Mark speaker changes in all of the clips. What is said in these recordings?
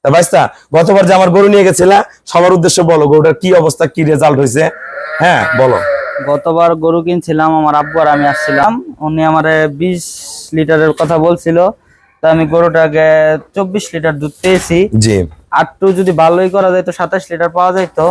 Speaker 1: তা ভাইস্তা গতবার যে আমার গরু নিয়ে গেছিলা সবার উদ্দেশ্যে বলো গরুটার কি অবস্থা, কি রেজাল্ট হয়েছে। হ্যাঁ বলো।
Speaker 2: গতবার গরু কিনছিলাম, আমার আব্বু আর আমি আসছিলাম, উনি আমারে 20 লিটারের কথা বলছিল। তা আমি গরুটাকে 24 লিটার দুধ পেয়েছি।
Speaker 1: জি।
Speaker 2: আর একটু যদি ভালোই করা যায় তো 27 লিটার পাওয়া যায় তো।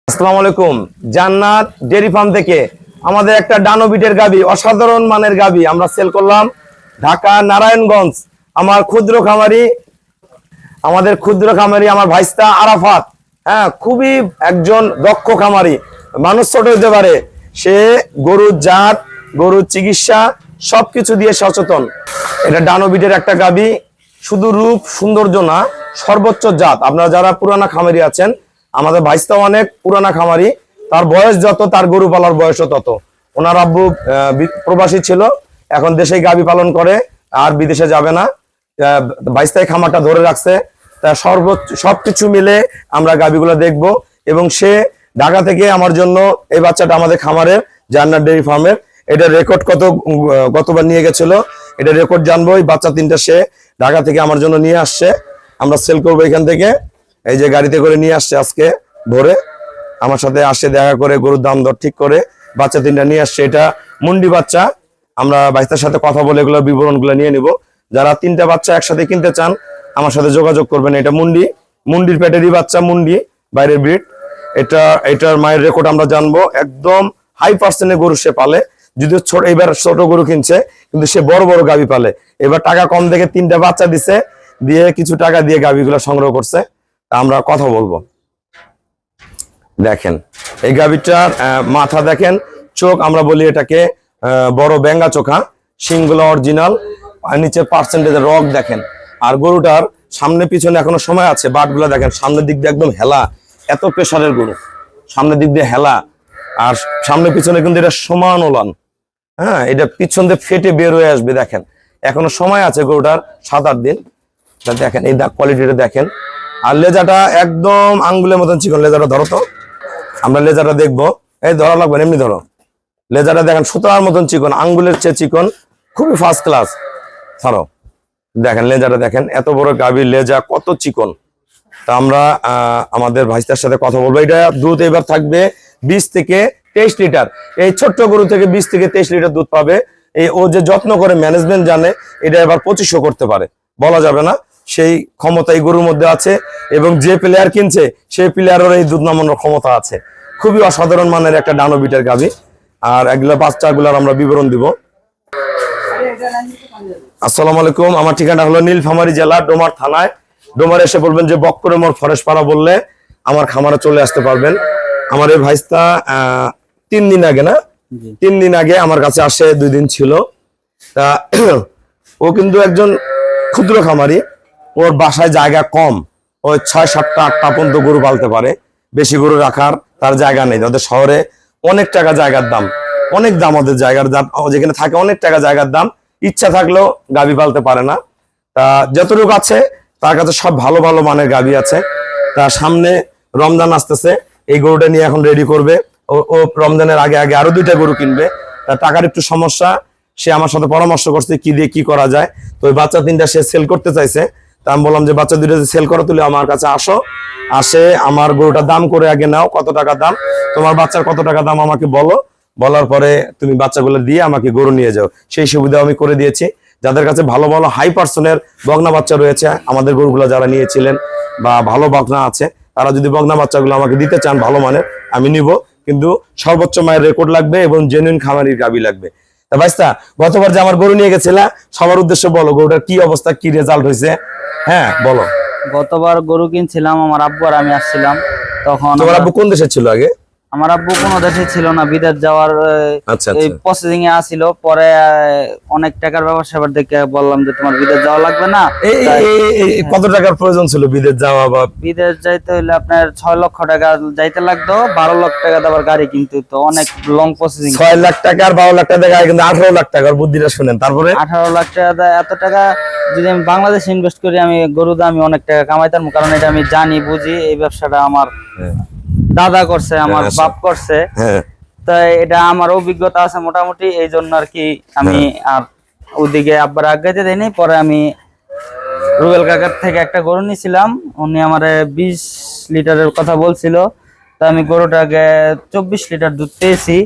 Speaker 1: আসসালামু আলাইকুম। জান্নাত ডেয়ারি ফার্ম থেকে আমাদের একটা ডানোবিটের গাবি, অসাধারণ মানের গাবি আমরা সেল করলাম ঢাকা নারায়ণগঞ্জ। আমাদের ক্ষুদ্র খামারি আমার ভাইস্তা আরাফাত, হ্যাঁ খুবই একজন দক্ষ খামারি। মানুষ ছোট হতে পারে, সে গরুর জাত, গরুর চিকিৎসা সবকিছু দিয়ে সচেতন। এটা ডানোবিটের একটা গাবি, শুধু রূপ সৌন্দর্য না, সর্বোচ্চ জাত। আপনারা যারা পুরানা খামারি আছেন, আমাদের ভাইস্তা অনেক পুরানা খামারি, তার বয়স যত তার গরু পালার বয়সও তত। ওনার আব্বু প্রবাসী ছিল, এখন দেশে গাবি পালন করে, আর বিদেশে যাবে না। ভাইস্তাই খামারটা ধরে রাখছে। তা সবকিছু মিলে আমরা গাবিগুলো দেখব। এবং সে ঢাকা থেকে আমার জন্য এই বাচ্চাটা আমাদের খামারের জান্নাত ডেয়ারি ফার্মের, এটা রেকর্ড কতবার নিয়ে গেছিল, এটা রেকর্ড জানবো। এই বাচ্চা তিনটা সে ঢাকা থেকে আমার জন্য নিয়ে আসছে, আমরা সেল করবো এখান থেকে। এই যে গাড়িতে করে নিয়ে আসছে আজকে ভোরে, আমার সাথে আসে দেখা করে গরুর দাম দর ঠিক করে বাচ্চা তিনটা নিয়ে আসছে। এটা মুন্ডি বাচ্চা, আমরা ভাইস্তার সাথে কথা বলে এগুলোর বিবরণগুলো নিয়ে নিব। যারা তিনটা বাচ্চা একসাথে কিনতে চান আমার সাথে যোগাযোগ করবেন। এটা মুন্ডির পেটেরই বাচ্চা, মুন্ডি বাইরের ব্রিড। এটার মায়ের রেকর্ড আমরা জানবো। একদম হাই পার্সেন্টের গরু সে পালে, যদিও এবার ছোট গরু কিনছে, কিন্তু সে বড় বড় গাভি পালে। এবার টাকা কম দেখে তিনটা বাচ্চা দিছে, দিয়ে কিছু টাকা দিয়ে গাভিগুলো সংগ্রহ করছে। আমরা কথা বলবো। দেখেন এই গাভীটার মাথা দেখেন, চোখ আমরা বলি এটাকে বড় বেঙ্গা চোখা, শিংগুলো অরিজিনাল, নিচের পার্সেন্টেজের রক দেখেন। আর গরুটার সামনে পিছনে এখনো সময় আছে। বাটগুলো দেখেন, সামনের দিক দিয়ে একদম হেলা, এত প্রেসারের গরু, সামনের দিক দিয়ে হেলা, আর সামনে পিছনে কিন্তু এটা সমান ওলান। হ্যাঁ, এটা পিছন দিয়ে ফেটে বের হয়ে আসবে। দেখেন এখনো সময় আছে গরুটার 7-8 দিন। দেখেন এই কোয়ালিটিটা দেখেন। আর লেজাটা একদম আঙ্গুলের মতন চিকন। লেজাটা ধরো তো, আমরা লেজাটা দেখবো। এই ধরা লাগবে, এমনি ধরো। লেজাটা দেখেন সুতার মতন চিকন, আঙ্গুলের চেয়ে চিকন, খুবই ফার্স্ট ক্লাস। ছাড়ো, দেখেন লেজাটা দেখেন, এত বড় গাভীর লেজা কত চিকন। তা আমরা আমাদের ভাইস্তার সাথে কথা বলবো। এটা দুধ এবার থাকবে 20 থেকে 23 লিটার। এই ছোট্ট গরু থেকে 20 থেকে 23 লিটার দুধ পাবে। এই ও যে যত্ন করে, ম্যানেজমেন্ট জানে, এটা এবার 2500 করতে পারে, বলা যাবে না। সেই ক্ষমতা এই গরুর মধ্যে আছে, এবং যে প্লেয়ার কিনছে সেই প্লেয়ারের এই দুধ নামানোর ক্ষমতা আছে। খুবই অসাধারণ মানের একটা ডানোবিটের গাভী। আর এগুলা বাচ্চাগুলার আমরা বিবরণ দিব। আসসালামু আলাইকুম, আমার ঠিকানা হলো নীলফামারী জেলা ডোমার থানায়। ডোমার এসে বলবেন যে বক্করে মোড় ফরেস্ট পাড়া বললে আমার খামারে চলে আসতে পারবেন। আমার এই ভাইস্তা 3 দিন আগে না 3 দিন আগে আমার কাছে আসে, 2 দিন ছিল। তা ও কিন্তু একজন ক্ষুদ্র খামারি, ওর বাসায় জায়গা কম, ওই 6, 7টা 8টা পর্যন্ত গরু পালতে পারে, বেশি গরু রাখার তার জায়গা নেই। ওদের শহরে অনেক টাকা জায়গার দাম, অনেক দাম ওদের জায়গার দাম, যেখানে থাকে অনেক টাকা জায়গার দাম, ইচ্ছা থাকলেও গাভী পালতে পারে না। তা যতটুকু আছে তার কাছে সব ভালো ভালো মানের গাভী আছে। তা সামনে রমজান আসতেছে, এই গরুটা নিয়ে এখন রেডি করবে। ও রমজানের আগে আগে আরো 2টা গরু কিনবে। তা টাকার একটু সমস্যা, সে আমার সাথে পরামর্শ করছে কি দিয়ে কি করা যায়। তো ওই বাচ্চা 3টা সে সেল করতে চাইছে। তা আমি বললাম যে বাচ্চা 2টা সেল করা তুলে আমার কাছে আসে আমার গরুটার দাম করে আগে নাও, কত টাকা দাম, তোমার বাচ্চার কত টাকা দাম আমাকে বলো, বলার পরে তুমি বাচ্চাগুলো দিয়ে আমাকে গরু নিয়ে যাও। সেই সুবিধা আমি করে দিয়েছি। যাদের কাছে ভালো ভালো হাই পার্সনের বগনা বাচ্চা রয়েছে, আমাদের গরুগুলো যারা নিয়েছিলেন বা ভালো বগনা আছে, তারা যদি বগনা বাচ্চাগুলো আমাকে দিতে চান ভালো মানের, আমি নিব। কিন্তু সর্বোচ্চ মায়ের রেকর্ড লাগবে এবং জেনুইন খামারির গাবি লাগবে। তা ভাইস্তা, গতবার যে আমার গরু নিয়ে গেছিলা, সবার উদ্দেশ্যে বলো গরুটার কি অবস্থা, কি রেজাল্ট হয়েছে। হ্যাঁ বলো।
Speaker 2: গতবার গরু কিনছিলাম, আমার আব্বু আর আমি আসছিলাম। তখন
Speaker 1: তোমার আব্বু কোন দেশে ছিল আগে?
Speaker 2: আমার আব্বু কোনো দেশে ছিল না, বিদেশ যাওয়ার
Speaker 1: আচ্ছা
Speaker 2: এই প্রসেসিং এ আসিল। পরে অনেক টাকার ব্যাপার স্যাপার দেখে বললাম যে তোমার বিদেশ যাওয়া লাগবে না।
Speaker 1: কত টাকার প্রয়োজন ছিল বিদেশ যাওয়া? বা
Speaker 2: বিদেশ যাইতে হইলে আপনার 6 লক্ষ টাকা যাইতে লাগতো, 12 লক্ষ টাকা দেওয়ার গাড়ি কিন্তু, তো অনেক লং প্রসেসিং।
Speaker 1: 6 লাখ টাকা আর 12 লাখ টাকা কিন্তু 18 লাখ টাকার বুদ্ধিটা শুনেন। তারপরে
Speaker 2: 18 লাখ টাকা এত টাকা যদি আমি বাংলাদেশে ইনভেস্ট করি, আমি গরু দামে অনেক টাকা কামাইতাম। কারণ এটা আমি জানি বুঝি, এই ব্যবসাটা আমার দাদা করছে, আমার বাপ করছে। তাই এটা আমার অভিজ্ঞতা আছে মোটামুটি, এই জন্য আর কি আমি আর ওদিকে আব্বার আগাইতে দেয়নি। পরে আমি রুবেল কাকার থেকে একটা গরু নিয়েছিলাম, উনি আমারে 20 লিটারের কথা বলছিল। তা আমি গরুটাকে 24 লিটার দুধ পেয়েছি।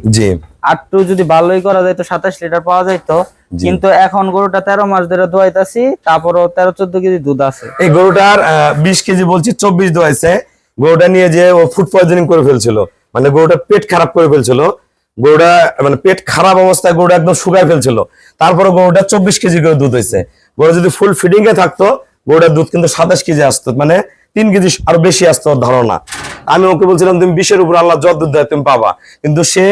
Speaker 2: আটটু যদি ভালোই করা যায় তো 27 লিটার পাওয়া যাইতো। কিন্তু এখন গরুটা 13 মাস ধরে দোয়াইতাছি, তারপরও 13-14 কেজি দুধ আছে।
Speaker 1: এই গরুটার 20 কেজি বলছি, 24 দোয়াইছে। গরুটা নিয়ে যে ও ফুড পয়জনিং করে ফেলছিল, মানে গরুটা পেট খারাপ করে ফেলছিল। গরুটা মানে পেট খারাপ অবস্থায় গরুটা একদম শুকায় ফেলছিল। তারপরে গরুটা 24 কেজি করে দুধ হয়েছে। গরু যদি ফুল ফিডিং এ থাকতো, গরুটার দুধ কিন্তু 27 কেজি আসতো, মানে 3 কেজি আরো বেশি আসতো ধারণা। আমি ওকে বলছিলাম তুমি 20-এর উপর আল্লাহ যত দুধ দেয় তুমি পাবা, কিন্তু সে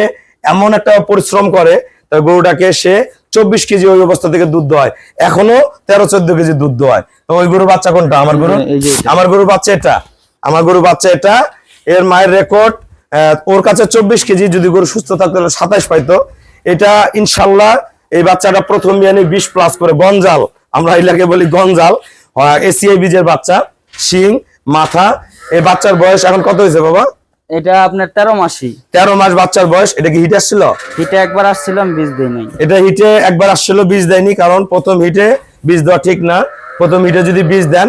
Speaker 1: এমন একটা পরিশ্রম করে, তার গরুটাকে সে 24 কেজি ওই অবস্থা থেকে দুধ দোয়ায়, এখনো 13-14 কেজি দুধ দোয়ায়। তো ওই গরুর বাচ্চা কোনটা? আমার গরুর বাচ্চা এটা, আমার গরুর বাচ্চা এটা। এর মায়ের রেকর্ড, ওর কাছে 24 কেজি, যদি গরু সুস্থ থাকতো 27 পাইতো। এটা ইনশাল্লাহ এই বাচ্চাটা প্রথম বিয়ানে 20+ করে গঞ্জাল, আমরা এলাকায় বলি গঞ্জাল, এসিআই বীজের বাচ্চা, শিং মাথা। এই বাচ্চার বয়স এখন কত হয়েছে বাবা?
Speaker 2: এটা আপনার 13 মাসই।
Speaker 1: 13 মাস বাচ্চার বয়স। এটা কি হিট আসছিল?
Speaker 2: হিটে একবার আসছিল, বীজ দেই নাই।
Speaker 1: এটা হিটে একবার আসছিল, বীজ দেয়নি। কারণ প্রথম হিটে বীজ দেওয়া ঠিক না। প্রথম হিটে যদি বীজ দেন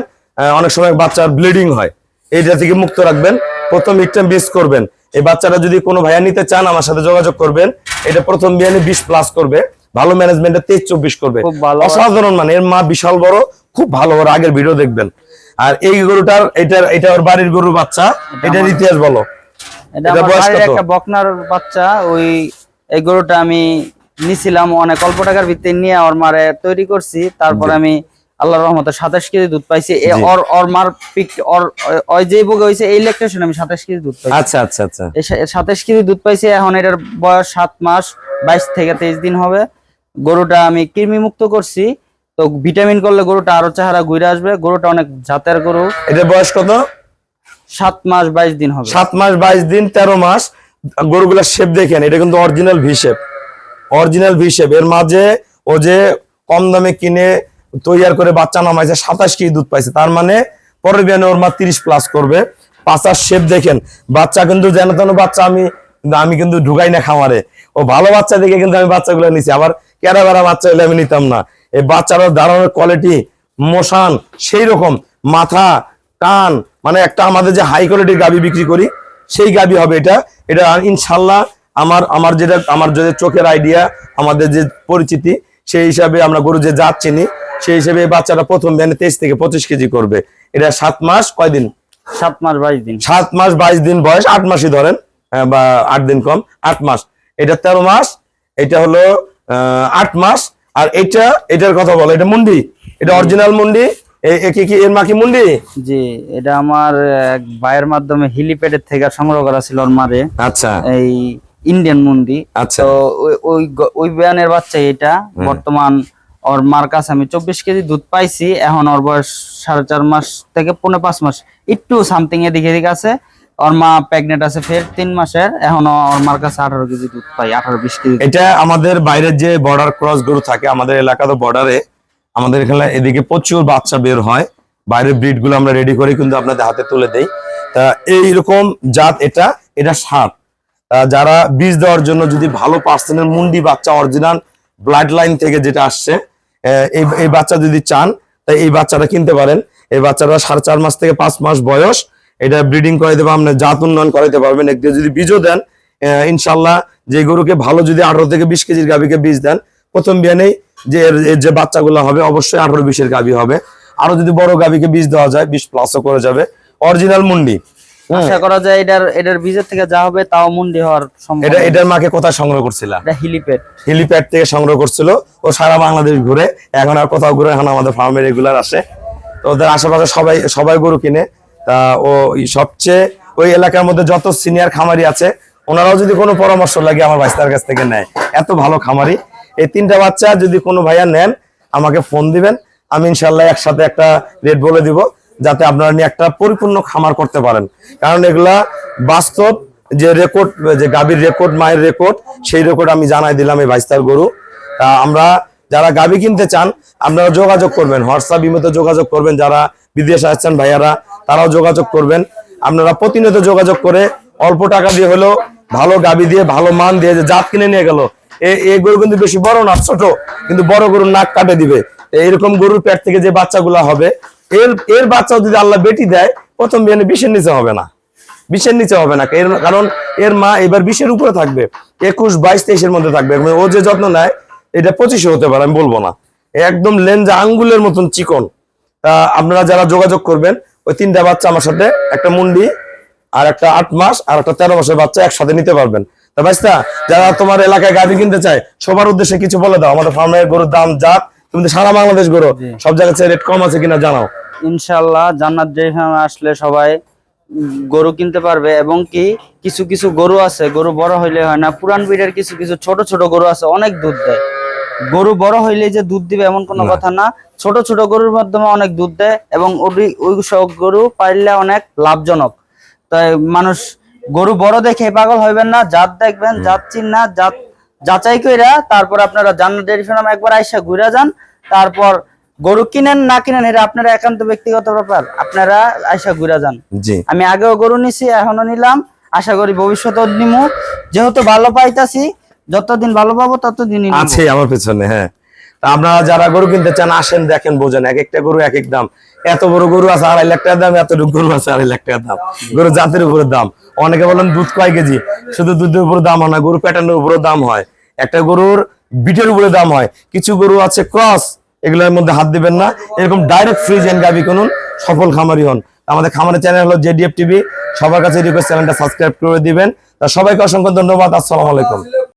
Speaker 1: অনেক সময় বাচ্চার ব্লিডিং হয়, এইটা থেকে মুক্ত রাখবেন। প্রথম হিটটা বীজ করবেন। এই বাচ্চাটা যদি কোনো ভাইয়া নিতে চান আমার সাথে যোগাযোগ করবেন। এটা প্রথম বিয়ানে 20+ করবে, ভালো ম্যানেজমেন্টে 23-24 করবে, অসাধারণ। মানে এর মা বিশাল বড়, খুব ভালো বড়, আগের ভিডিও দেখবেন। আর এই গরুটার এটা ওর বাড়ির গরুর বাচ্চা। এটার ইতিহাস বলো।
Speaker 2: এটা বয়স কত? একটা বকনার বাচ্চা। ওই এই গরুটা আমি নিছিলাম অনেক অল্প টাকার ভিতরে নিয়ে ওর মারে তৈরি করছি। তারপর আমি আল্লাহর রহমতে 27 কেজি দুধ পাইছি। ওর মার ওই যে বগে হইছে এই ল্যাকটেশন আমি 27 কেজি দুধ পাইছি।
Speaker 1: আচ্ছা আচ্ছা আচ্ছা,
Speaker 2: 27 কেজি দুধ পাইছি। এখন এটার বয়স 7 মাস 22 থেকে 23 দিন হবে। গরুটা আমি কৃমি মুক্ত করছি, তো ভিটামিন করলে গরুটা আরো চেহারা ঘুরে আসবে। গরুটা অনেক জাতের গরু।
Speaker 1: এটার বয়স কত?
Speaker 2: 7 মাস 22 দিন হবে।
Speaker 1: 7 মাস 22 দিন, 13 মাস। গরুগুলার শেপ দেখেন, এটা কিন্তু original V shape, original V shape. এর মাঝে ও যে কম দামে কিনে তৈয়ার করে বাচ্চা নামাইছে, 27 কেজি দুধ পাইছে। তার মানে পরের বিয়ানে ওর মা 30+ করবে। পাঁচার শেপ দেখেন। বাচ্চা কিন্তু যেন তেন বাচ্চা আমি কিন্তু ঢুকাই না খামারে। ও ভালো বাচ্চা দেখে কিন্তু আমি বাচ্চাগুলো নিছি। আবার কেরা বেড়া বাচ্চা হলে আমি নিতাম না। এই বাচ্চাটার দাঁড়ানোর কোয়ালিটি, মোশান সেই রকম, মাথা কান, মানে একটা আমাদের যে হাই কোয়ালিটির গাবি বিক্রি করি সেই গাবি হবে এটা। এটা ইনশাল্লাহ আমার যে চোখের আইডিয়া, আমাদের যে পরিচিতি, সেই হিসাবে আমরা গরু যে জাত চিনি, সেই হিসেবে এই বাচ্চাটা প্রথম বিয়ানে 23 থেকে 25 কেজি করবে। এটা 7 মাস কয়দিন?
Speaker 2: 7 মাস 22 দিন।
Speaker 1: 7 মাস 22 দিন বয়স, 8 মাসই ধরেন, বা 8 দিন কম, 8 মাস। এটা 13 মাস, এটা হলো 8 মাস, আর এটার কথা বলো, এটা মুন্ডি, এটা অরিজিনাল মুন্ডি। এর মা কি মুন্ডি?
Speaker 2: জি, এটা আমার এক ভাইয়ের মাধ্যমে হিলিপ্যাডের থেকে সংগ্রহ করা ছিল ওর মারে।
Speaker 1: আচ্ছা,
Speaker 2: এই ইন্ডিয়ান মুন্ডি।
Speaker 1: আচ্ছা।
Speaker 2: তো ওই বিয়ানের বাচ্চা এটা। বর্তমান ওর মার কাছে আমি 24 কেজি দুধ পাইছি। এখন ওর বয়স 4.5 মাস থেকে 4.5 মাস, একটু সামথিং এদিকে আছে। ওর মা প্রেগনেন্ট আছে ফের 3 মাসের। এখন ওর মার কাছে 18 কেজি দুধ পাই, 18-20 কেজি।
Speaker 1: এটা আমাদের বাইরের যে বর্ডার ক্রস গরু থাকে, আমাদের এলাকাতে বর্ডারে আমাদের এখানে এদিকে প্রচুর বাচ্চা বের হয়। বাইরের ব্রিড গুলো আমরা রেডি করে কিন্তু আপনাদের হাতে তুলে দেই। তা এইরকম জাত এটা সার। যারা বীজ দেওয়ার জন্য যদি ভালো পার্সেন্টের মুন্ডি বাচ্চা অরিজিনাল ব্লাড লাইন থেকে যেটা আসছে, এই বাচ্চা যদি চান তাই এই বাচ্চাটা কিনতে পারেন। এই বাচ্চাটা 4.5 মাস থেকে 5 মাস বয়স। এটা ব্রিডিং করাইতে পারবেন, আপনি জাত উন্নয়ন করাইতে পারবেন। একটু যদি বীজও দেন, ইনশাল্লাহ যে গরুকে ভালো যদি 18 থেকে 20 কেজির গাভীকে বীজ দেন, প্রথম বিয়ানেই যে বাচ্চাগুলো হবে অবশ্যই 18-20 এর গাভী হবে। আরো যদি বড় গাভীকে বীজ দেওয়া যায় 20+ করে যাবে। অরিজিনাল মুন্ডি
Speaker 2: আশা করা যায় এটার বীজের থেকে যা হবে তাও মুন্ডি হওয়ার সম্ভাবনা।
Speaker 1: এটার মাকে কোথায় সংগ্রহ করছিল?
Speaker 2: এটা
Speaker 1: হিলিপ্যাড থেকে সংগ্রহ করছিল। ও সারা বাংলাদেশ ঘুরে, এখন আর কোথাও ঘুরে, এখন আমাদের ফার্মে রেগুলার আসে। তো ওদের আশেপাশে সবাই গরু কিনে। তা ও সবচেয়ে ওই এলাকার মধ্যে যত সিনিয়র খামারি আছে ওনারাও যদি কোনো পরামর্শ লাগে আমার ভাইস্তার কাছ থেকে নেয়। এত ভালো খামারি। এই 3টা বাচ্চা যদি কোনো ভাইয়া নেন আমাকে ফোন দিবেন, আমি ইনশাল্লাহ একসাথে একটা রেট বলে দিব, যাতে আপনারা নিয়ে একটা পরিপূর্ণ খামার করতে পারেন। কারণ এগুলা বাস্তব যে রেকর্ড, যে গাভীর রেকর্ড, মায়ের রেকর্ড, সেই রেকর্ড আমি জানাই দিলাম এই ভাইস্তার গরু। আমরা যারা গাভী কিনতে চান আপনারা যোগাযোগ করবেন, হোয়াটসঅ্যাপ ইমেতে যোগাযোগ করবেন। যারা বিদেশে আসছেন ভাইয়ারা তারাও যোগাযোগ করবেন। আপনারা প্রতিনিয়ত যোগাযোগ করে অল্প টাকা দিয়ে হলেও ভালো গাভী দিয়ে, ভালো মান দিয়ে যে জাত কিনে নিয়ে গেল। এই গরু কিন্তু বেশি বড় না, ছোট, কিন্তু বড় গরুর নাক কাটে দিবে। এইরকম গরুর পেট থেকে যে বাচ্চাগুলা হবে, এর বাচ্চাও যদি আল্লাহ বেটি দেয়, প্রথম বিয়ানে 20-এর নিচে হবে না, 20-এর নিচে হবে না। কারণ এর মা এবার 20-এর উপরে থাকবে, 21, 22, 23-এর মধ্যে থাকবে। ও যে যত্ন নেয় এটা 25-এ হতে পারে, আমি বলবো না। একদম লেঞ্জা আঙ্গুলের মতন চিকন। আপনারা যারা যোগাযোগ করবেন, ওই 3টা বাচ্চা আমার সাথে, একটা মুন্ডি আর একটা 8 মাস আর একটা 13 মাসের বাচ্চা একসাথে নিতে পারবেন। তা ভাইস্তা, যারা তোমার এলাকায় গাভী কিনতে চায় সবার উদ্দেশ্যে কিছু বলে দাও। আমাদের ফার্মের গরুর দাম, জাত, তুমি তো সারা বাংলাদেশ গরু, সব জায়গায় রেট কম আছে কিনা জানাও।
Speaker 2: ইনশাআল্লাহ জান্নাত ডেইরি ফার্মে আসলে সবাই গরু কিনতে পারবে। এবং কি কিছু কিছু গরু আছে, গরু বড় হইলে হয় না, পুরান ব্রিডের কিছু ছোট গরু আছে, অনেক দুধ দেয়। গরু বড় হইলে যে দুধ দিবে এমন কোনো কথা না। ছোট গরুর মাধ্যমে অনেক দুধ দেয়, এবং ওই সব গরু পাইলে অনেক লাভজনক। তাই মানুষ গরু বড় দেখে পাগল হইবেন না, জাত দেখবেন, জাত চিন্না, জাত যাচাই কইরা তারপর আপনারা জান্নাত ডেইরি ফার্ম একবার আইসা ঘুরে যান। তারপর গরু কিনেন না কিনেন এটা আপনারা একান্ত ব্যক্তিগত ব্যাপার, আপনারা আইসা ঘুরে যান। আমি আগেও গরু নিছি, এখনো নিলাম, আশা করি ভবিষ্যতেও নিমু। যেহেতু ভালো পাইতাছি, যতদিন ভালো পাবো ততদিনই
Speaker 1: আছে আমার পেছনে। হ্যাঁ, আপনারা যারা গরু কিনতে চান আসেন, দেখেন, বোঝেন। এক একটা গরু এক এক দাম। এত বড় গরু আছে 2.5 লাখ টাকা দাম, এত গরু আছে 2.5 লাখ টাকা দাম। গরু জাতের উপরে দাম। অনেকে বলেন দুধ কয় কেজি, শুধু দুধের উপরে দাম হয় না, গরু প্যাটার্নের উপরে দাম হয়, একটা গরুর বিটের উপরে দাম হয়। কিছু গরু আছে ক্রস, এগুলোর মধ্যে হাত দিবেন না। এরকম ডাইরেক্ট ফ্রিজেন গাভী কিনুন, সফল খামারি হন। আমাদের খামারের চ্যানেল হলো JDF TV। সবার কাছে রিকোয়েস্ট, চ্যানেলটা সাবস্ক্রাইব করে দিবেন। তা সবাইকে অসংখ্য ধন্যবাদ। আসসালামু আলাইকুম।